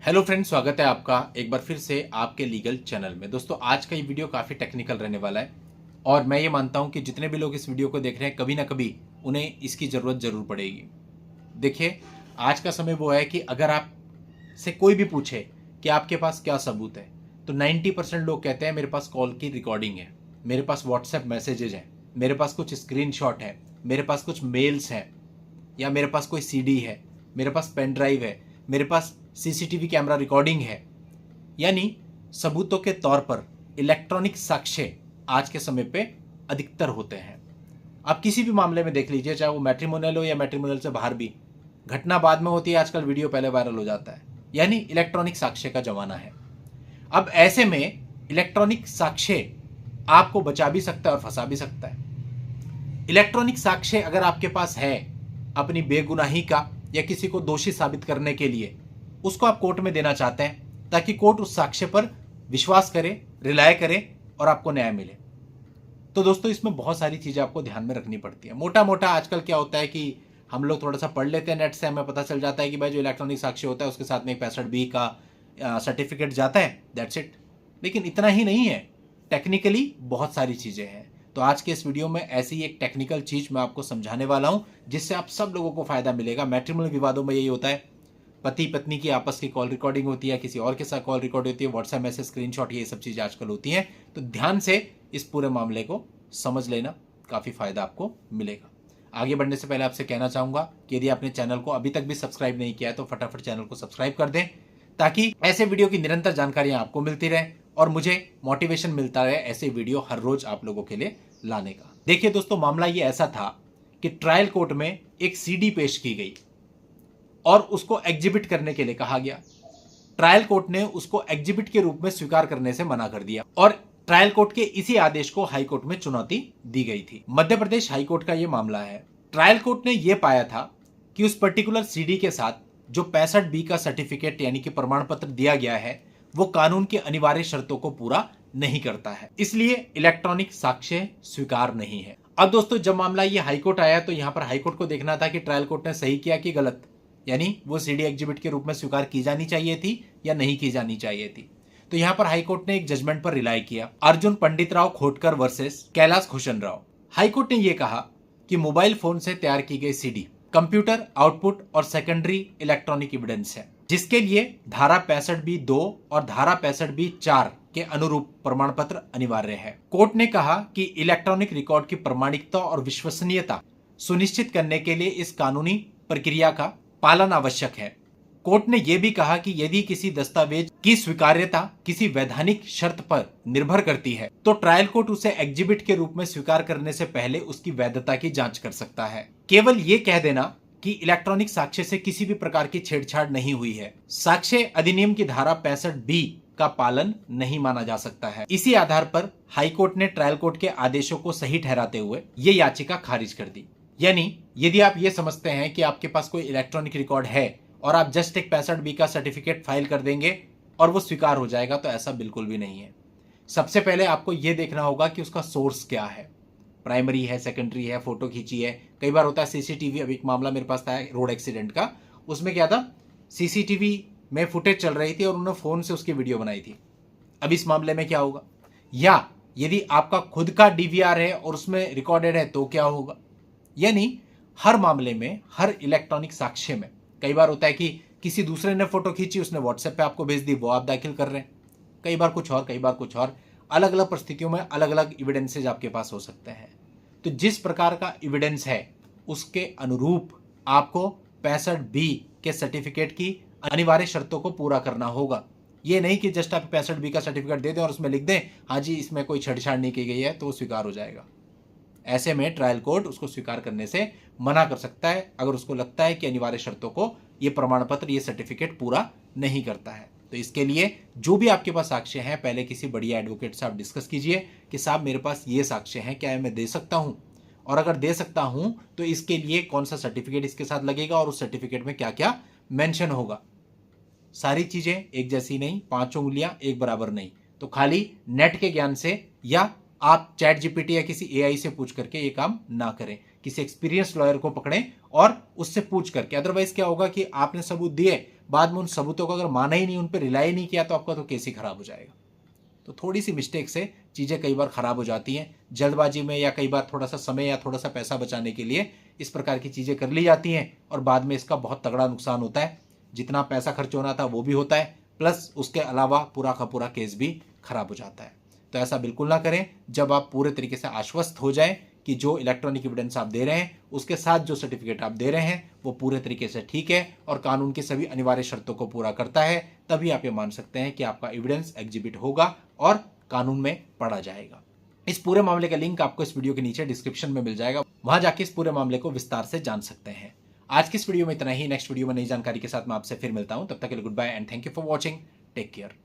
Hello friends, स्वागत है आपका एक बार फिर से आपके लीगल चैनल में। दोस्तों, आज का ये वीडियो काफ़ी टेक्निकल रहने वाला है और मैं ये मानता हूँ कि जितने भी लोग इस वीडियो को देख रहे हैं कभी ना कभी उन्हें इसकी ज़रूरत ज़रूर पड़ेगी। देखिए, आज का समय वो है कि अगर आप से कोई भी पूछे कि आपके पास क्या सबूत है, तो 90% लोग कहते हैं मेरे पास कॉल की रिकॉर्डिंग है, मेरे पास व्हाट्सएप मैसेजेज हैं, मेरे पास कुछ स्क्रीनशॉट है, मेरे पास कुछ मेल्स हैं, या मेरे पास कोई सीडी है, मेरे पास पेन ड्राइव है, मेरे पास सीसीटीवी कैमरा रिकॉर्डिंग है। यानी सबूतों के तौर पर इलेक्ट्रॉनिक साक्ष्य आज के समय पे अधिकतर होते हैं। आप किसी भी मामले में देख लीजिए, चाहे वो मैट्रिमोनियल हो या मैट्रिमोनियल से बाहर भी, घटना बाद में होती है, आजकल वीडियो पहले वायरल हो जाता है। यानी इलेक्ट्रॉनिक साक्ष्य का जमाना है। अब ऐसे में इलेक्ट्रॉनिक साक्ष्य आपको बचा भी सकता है और फंसा भी सकता है। इलेक्ट्रॉनिक साक्ष्य अगर आपके पास है अपनी बेगुनाही का या किसी को दोषी साबित करने के लिए, उसको आप कोर्ट में देना चाहते हैं ताकि कोर्ट उस साक्ष्य पर विश्वास करे, रिलाय करे और आपको न्याय मिले। तो दोस्तों, इसमें बहुत सारी चीजें आपको ध्यान में रखनी पड़ती है। मोटा मोटा आजकल क्या होता है कि हम लोग थोड़ा सा पढ़ लेते हैं नेट से, हमें पता चल जाता है कि भाई जो इलेक्ट्रॉनिक साक्ष्य होता है उसके साथ में 65B का सर्टिफिकेट जाता है, दैट्स इट। लेकिन इतना ही नहीं है, टेक्निकली बहुत सारी चीजें हैं। तो आज के इस वीडियो में ऐसी एक टेक्निकल चीज मैं आपको समझाने वाला हूं जिससे आप सब लोगों को फायदा मिलेगा। मैट्रिमोनियल विवादों में यही होता है, पति पत्नी की आपस की कॉल रिकॉर्डिंग होती है, किसी और के साथ कॉल रिकॉर्ड होती है, व्हाट्सएप मैसेज, स्क्रीनशॉट, ये सब चीजें आजकल होती हैं। तो ध्यान से इस पूरे मामले को समझ लेना, काफी फायदा आपको मिलेगा। आगे बढ़ने से पहले आपसे कहना चाहूंगा कि यदि आपने चैनल को अभी तक भी सब्सक्राइब नहीं किया है तो फटाफट चैनल को सब्सक्राइब कर दें ताकि ऐसे वीडियो की निरंतर जानकारियां आपको मिलती रहे और मुझे मोटिवेशन मिलता रहे ऐसे वीडियो हर रोज आप लोगों के लिए लाने का। देखिए दोस्तों, मामला ये ऐसा था कि ट्रायल कोर्ट में एक सीडी पेश की गई और उसको एग्जिबिट करने के लिए कहा गया। ट्रायल कोर्ट ने उसको एग्जिबिट के रूप में स्वीकार करने से मना कर दिया और ट्रायल कोर्ट के इसी आदेश को हाई कोर्ट में चुनौती दी गई थी। मध्य प्रदेश हाई कोर्ट का यह मामला है। ट्रायल कोर्ट ने यह पाया था कि उस पर्टिकुलर सीडी के साथ जो 65B का सर्टिफिकेट यानी कि प्रमाण पत्र दिया गया है वो कानून की अनिवार्य शर्तों को पूरा नहीं करता है, इसलिए इलेक्ट्रॉनिक साक्ष्य स्वीकार नहीं है। अब दोस्तों, जब मामला ये हाईकोर्ट आया तो यहां पर हाईकोर्ट को देखना था कि ट्रायल कोर्ट ने सही किया कि गलत, यानी वो सीडी एग्जिबिट के रूप में स्वीकार की जानी चाहिए थी या नहीं की जानी चाहिए थी। तो यहां पर हाईकोर्ट ने एक जजमेंट पर रिलाई किया, अर्जुन पंडित राव खोटकर वर्सेस कैलाश भूषण राव। हाईकोर्ट ने यह कहा कि मोबाइल फोन से तैयार की गई सीडी कंप्यूटर आउटपुट और सेकेंडरी इलेक्ट्रॉनिक एविडेंस है, जिसके लिए धारा 65B(2) और धारा 65B(4) के अनुरूप प्रमाण पत्र अनिवार्य है। कोर्ट ने कहा कि इलेक्ट्रॉनिक रिकॉर्ड की प्रामाणिकता और विश्वसनीयता सुनिश्चित करने के लिए इस कानूनी प्रक्रिया का पालन आवश्यक है। कोर्ट ने यह भी कहा कि यदि किसी दस्तावेज की स्वीकार्यता किसी वैधानिक शर्त पर निर्भर करती है तो ट्रायल कोर्ट उसे एग्जिबिट के रूप में स्वीकार करने से पहले उसकी वैधता की जांच कर सकता है। केवल ये कह देना कि इलेक्ट्रॉनिक साक्ष्य से किसी भी प्रकार की छेड़छाड़ नहीं हुई है, साक्ष्य अधिनियम की धारा 65B का पालन नहीं माना जा सकता है। इसी आधार पर हाईकोर्ट ने ट्रायल कोर्ट के आदेशों को सही ठहराते हुए ये याचिका खारिज कर दी। यानी यदि आप ये समझते हैं कि आपके पास कोई इलेक्ट्रॉनिक रिकॉर्ड है और आप जस्ट एक 65B का सर्टिफिकेट फाइल कर देंगे और वो स्वीकार हो जाएगा, तो ऐसा बिल्कुल भी नहीं है। सबसे पहले आपको यह देखना होगा कि उसका सोर्स क्या है, प्राइमरी है, सेकेंडरी है, फोटो खींची है। कई बार होता है सीसीटीवी, अभी एक मामला मेरे पास था रोड एक्सीडेंट का, उसमें क्या था, सीसीटीवी में फुटेज चल रही थी और उन्होंने फोन से उसकी वीडियो बनाई थी। अब इस मामले में क्या होगा, या यदि आपका खुद का डीवीआर है और उसमें रिकॉर्डेड है तो क्या होगा। यानी हर मामले में, हर इलेक्ट्रॉनिक साक्ष्य में कई बार होता है कि किसी दूसरे ने फोटो खींची, उसने व्हाट्सएप पे आपको भेज दी, वो आप दाखिल कर रहे हैं। कई बार कुछ और, कई बार कुछ और, अलग अलग परिस्थितियों में अलग अलग एविडेंसेज आपके पास हो सकते हैं। तो जिस प्रकार का एविडेंस है उसके अनुरूप आपको 65B के सर्टिफिकेट की अनिवार्य शर्तों को पूरा करना होगा। ये नहीं कि जस्ट आप 65B का सर्टिफिकेट दे दें और उसमें लिख दें हाँ जी इसमें कोई छेड़छाड़ नहीं की गई है तो वो स्वीकार हो जाएगा। ऐसे में ट्रायल कोर्ट उसको स्वीकार करने से मना कर सकता है अगर उसको लगता है कि अनिवार्य शर्तों को ये प्रमाण पत्र, ये सर्टिफिकेट पूरा नहीं करता है। तो इसके लिए जो भी आपके पास साक्ष्य हैं, पहले किसी बढ़िया एडवोकेट से आप डिस्कस कीजिए कि साहब मेरे पास ये साक्ष्य हैं, क्या मैं दे सकता हूं, और अगर दे सकता हूं तो इसके लिए कौन सा सर्टिफिकेट इसके साथ लगेगा और उस सर्टिफिकेट में क्या क्या मेंशन होगा। सारी चीजें एक जैसी नहीं, पांचों उंगलियां एक बराबर नहीं। तो खाली नेट के ज्ञान से या आप चैट जीपीटी या किसी एआई से पूछ करके ये काम ना करें, किसी एक्सपीरियंस लॉयर को पकड़ें और उससे पूछ करके। अदरवाइज क्या होगा कि आपने सबूत दिए, बाद में उन सबूतों को अगर माना ही नहीं, उन पर रिलाई नहीं किया, तो आपका तो केस ही खराब हो जाएगा। तो थोड़ी सी मिस्टेक से चीज़ें कई बार खराब हो जाती हैं, जल्दबाजी में, या कई बार थोड़ा सा समय या थोड़ा सा पैसा बचाने के लिए इस प्रकार की चीज़ें कर ली जाती हैं और बाद में इसका बहुत तगड़ा नुकसान होता है। जितना पैसा खर्च होना था वो भी होता है, प्लस उसके अलावा पूरा का पूरा केस भी खराब हो जाता है। तो ऐसा बिल्कुल ना करें। जब आप पूरे तरीके से आश्वस्त हो जाएं कि जो इलेक्ट्रॉनिक एविडेंस आप दे रहे हैं उसके साथ जो सर्टिफिकेट आप दे रहे हैं वो पूरे तरीके से ठीक है और कानून की सभी अनिवार्य शर्तों को पूरा करता है, तभी आप ये मान सकते हैं कि आपका एविडेंस एग्जिबिट होगा और कानून में पढ़ा जाएगा। इस पूरे मामले का लिंक आपको इस वीडियो के नीचे डिस्क्रिप्शन में मिल जाएगा, वहां जाके इस पूरे मामले को विस्तार से जान सकते हैं। आज की इस वीडियो में इतना ही। नेक्स्ट वीडियो में नई जानकारी के साथ मैं आपसे फिर मिलता हूं। तब तक के लिए goodbye and thank you for watching. Take care.